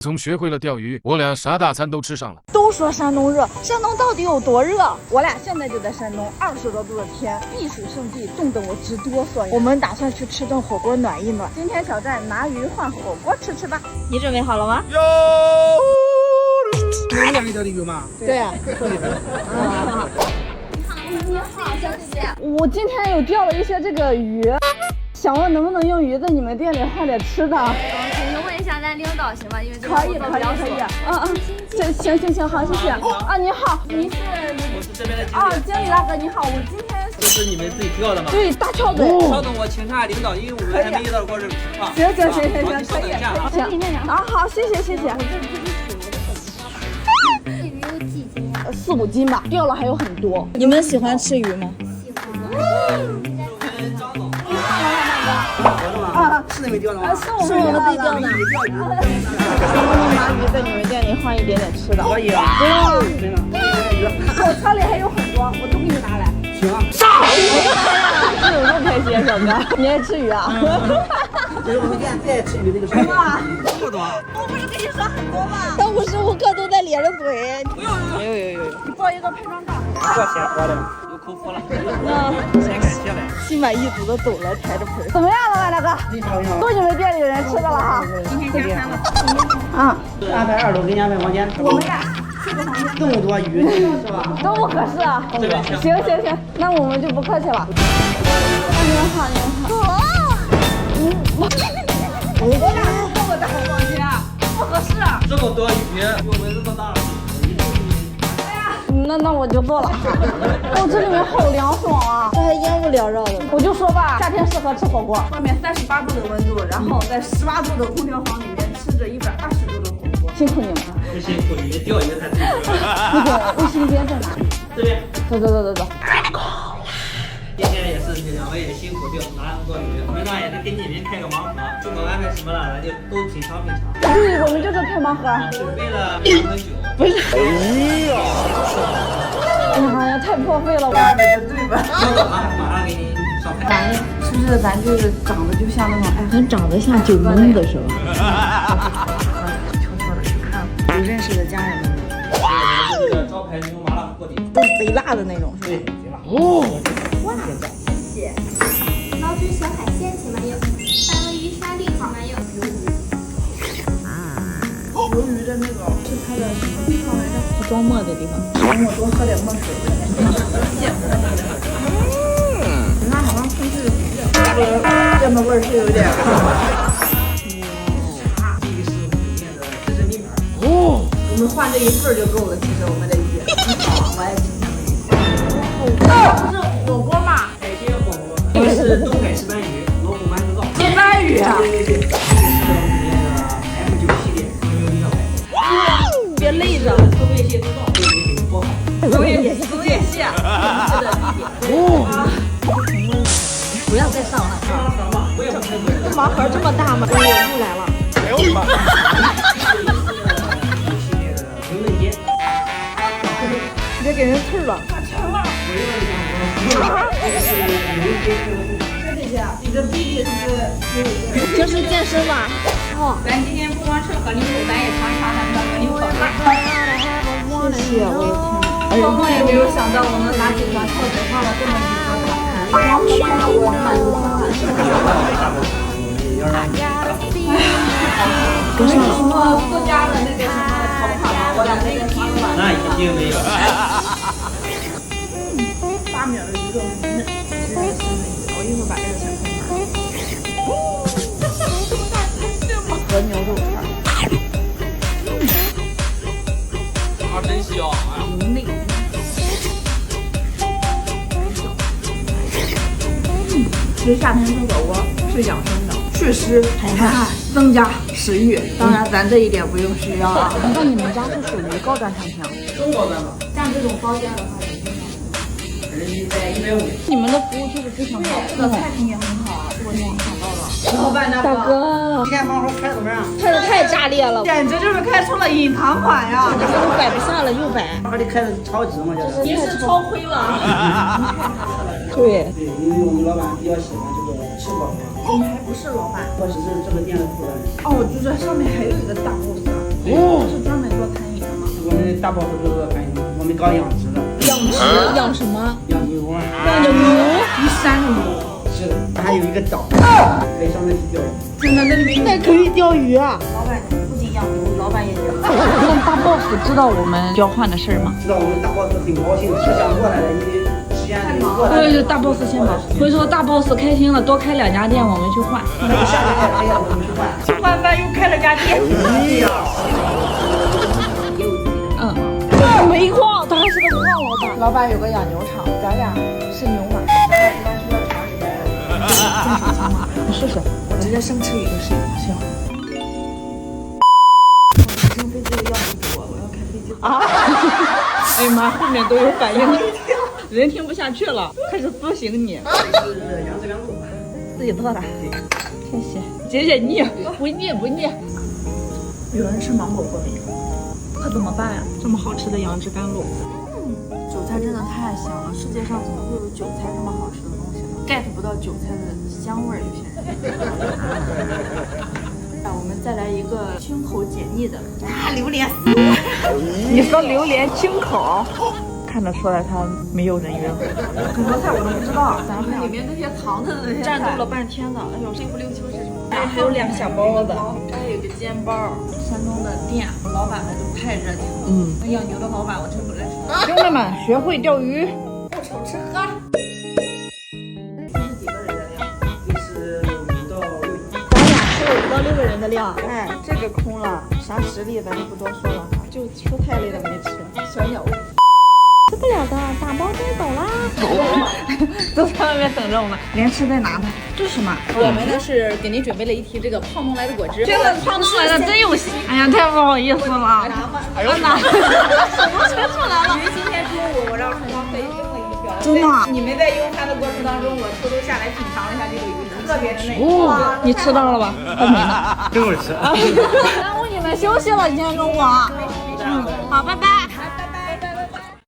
从学会了钓鱼，我俩啥大餐都吃上了。都说山东热，山东到底有多热？我俩现在就在山东，20多度的天，避暑胜地，冻得我直哆嗦。我们打算去吃顿火锅暖一暖。今天挑战拿鱼换火锅吃吧。你准备好了吗？哟，你们2个钓的鱼吗？对啊。你好，小姐姐。我今天有钓了一些这个鱼，想问能不能用鱼在你们店里换点吃的？请问一下咱领导行吗？因为这个可以。行，好，谢谢。啊，你好，您是？我是这边的经理。啊，经理大哥你好，我今天这是你们自己钓的吗？对，大翘嘴。稍等，我请下领导，因为我们还没遇到过这种情况。行，可以。行，里面聊。啊，好，谢谢。4、5斤吧，钓了还有很多。你们喜欢吃鱼吗？喜欢。啊，是你们钓的吗？是我们自己钓的。能不能拿鱼在你们店里换一点点吃的？可以啊。真的。我车里还有很多，我都给你拿来。行啊。这有多开心，小哥，你爱吃鱼啊？这是我们店最爱吃鱼的一个水果。这么多？我不是跟你说很多吗？当无时无刻都在咧着嘴。有。你报一个配装账。多少钱花的？有口福了。先感谢了。心满意足的走了，抬着盆。怎么样，老板大哥？你好。都你们店里人吃的了哈。今天加餐了。啊。安排2楼给你安排房间。我们俩4个房间。这么多鱼是吧？都不合适啊。行，那我们就不客气了。您好。我俩4个在好房间，不合适。这么多鱼，比我们这么大。那我就做了。这里面好凉爽啊，这还烟雾缭绕的。我就说吧，夏天适合吃火锅，外面38度的温度，然后在18度的空调房里面吃着120度的火锅。辛苦你们了。不辛苦，你钓鱼才辛苦。那个卫生间在哪里？这边。走。今天也是2位辛苦钓，拿那么多鱼，领导也是给你们开个盲盒，最后安排什么了，咱就都品尝。对，我们就是开盲盒。准备了2瓶酒。不是。哎呀，太破费了。对吧？马上给你上菜。是不是咱就是长得就像那种咱长得像酒蒙的是吧？悄悄的去看有认识的家人们。这个招牌牛麻辣锅底，都是贼辣的那种，是吧？对，贼辣。哇，谢谢。捞只小海鲜，请慢用。3文鱼沙律，请慢用。鱿鱼的那个是它的什么地方来着？装墨的地方。等我多喝点墨水。它好像空气这个芥末味是有点。这个是我们店的自身名牌。我们换这一份就够了，其实我们的鱼。好，我爱吃。这是火锅吗？海鲜火锅，这个是东海石斑鱼，罗湖馒头燥。石斑鱼啊！这是我们店的 M9系列牛力上牌。别累着。作业系制造，这个给你剥好。作业系。不要再上了。这盲盒这么大吗？又来了。哎呦我的妈！系列的评论间。别给人刺了。谢谢，你的弟弟是不是？平时健身吧。咱今天不光吃和牛肉，咱也尝一尝咱们的和牛火辣。谢谢，我的天！做梦也没有想到，我们拿警察跳水画了这么几个卡盘，光是看到我满足心满。不是什么附加的那个什么条款吗？我俩那个刷了那一定没有。8秒的鱼肉很嫩，其实是生的鱼。我一会儿把这个先喷上。和牛肉片。真香！油内。其实夏天吃火锅是养生的，祛湿排汗，增加食欲。当然，咱这一点不用需要啊。那你们家是属于高端餐厅？中高端吧，像这种包间的话，人民币在150。你们的服务确实非常好。这个菜品也很好啊，我没想到的。老板大哥，今天盲盒开的怎么样？开的太炸裂了，简直就是开出了隐藏款呀！都摆不下了又摆。盲盒里开的超值嘛，就是。您是超亏了。对。对，因为我们老板比较喜欢这个吃火锅。你还不是老板？我只是这个店的负责人。哦，就这上面还有一个大 boss。大 boss 就是反正我们搞养殖的，养什么？养牛啊，养牛。一山的牛。是的，还有一个岛，可以上那去钓鱼。真的，那里面那可以钓鱼啊！老板不仅养牛，老板也养。那大 boss 知道我们交换的事儿吗？知道我们大 boss 很高兴，是想过来的，因为时间没过来。对，大 boss 先忙。回头大 boss 开心了，多开2家店，我们去换。那个下个月可以我们去换。去换饭又开了家店。煤矿，他还是个矿老板。老板有个养牛场，咱俩是牛马。你试试，我直接生吃一个试一个。行。升飞机的钥匙给我，我要开飞机。啊！哎呀妈，后面都有反应，人听不下去了，开始咨询你。是杨枝甘露，自己做的。谢谢，解解腻，不腻不腻。有人吃芒果过敏，可怎么办呀？这么好吃的杨枝甘露。韭菜真的太香了，世界上怎么会有韭菜这么好吃的东西呢 ？get 不到韭菜的香味儿，有些人。我们再来一个清口解腻的榴莲丝。你说榴莲清口，看得出来它没有人约会。很多菜我都不知道，咱们里面那些藏的那些战斗了半天的，哎呦，这不溜秋是什么？还有2个小包子，还有一个煎包。山东的店老板们都太热情了。那养牛的老板我真不认识。兄弟们，学会钓鱼。不愁吃喝。几个人的量？就是5到6。咱俩吃了5到6个人的量。哎，这个空了，啥实力咱就不多说了，就蔬菜类的没吃，小鸟胃。吃不了的，打包带走啦。都在外面等着我们，连吃带拿的。这是什么？我们呢是给您准备了一提这个胖东来的果汁。这个胖东来的真有戏。哎呀，太不好意思了。哎呦，拿手都伸出来了。因为今天中午我让陈芳特意冰了一瓢。真的？你们在用餐的过程当中，我偷偷下来品尝了一下这个鱼，特别的嫩。哦，你吃到了吧？还没呢。真好吃。耽误你们休息了，今天中午。好，拜拜。